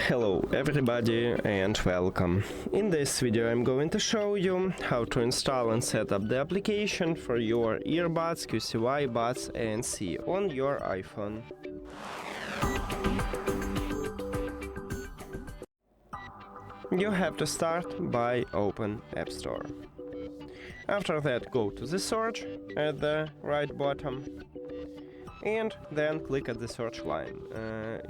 Hello everybody and welcome. In this video I'm going to show you how to install and set up the application for your earbuds QCY Buds ANC on your iPhone. You have to start by open App Store. After that, go to the search at the right bottom and then click at the search line.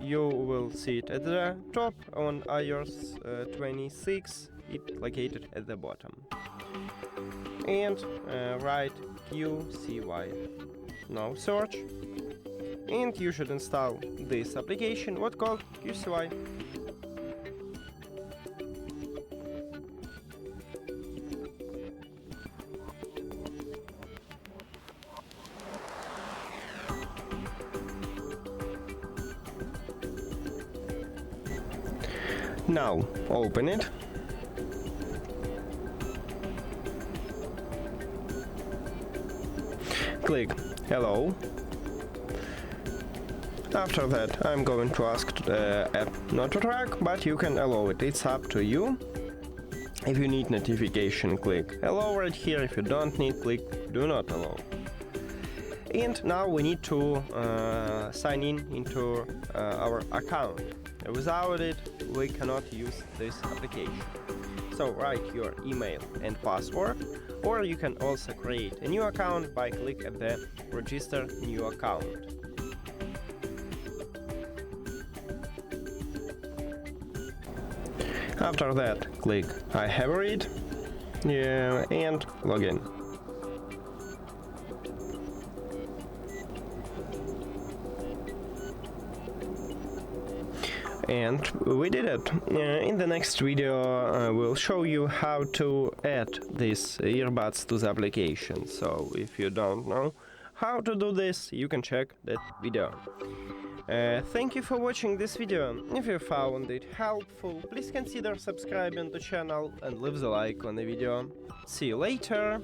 You will see it at the top on iOS 26, it located at the bottom. And write QCY. Now search, and you should install this application, what called QCY. Now open it. Click Hello. After that I'm going to ask the app not to track, but you can allow it, it's up to you. If you need notification, click Allow right here. If you don't need, click Do Not Allow. And now we need to sign in into our account. Without it, we cannot use this application. So write your email and password, or you can also create a new account by click at the Register New Account. After that, click I have read, and log in. And we did it. In the next video we'll show you how to add these earbuds to the application. So if you don't know how to do this, you can check that video. Thank you for watching this video. If you found it helpful, please consider subscribing to the channel and leave the like on the video. See you later!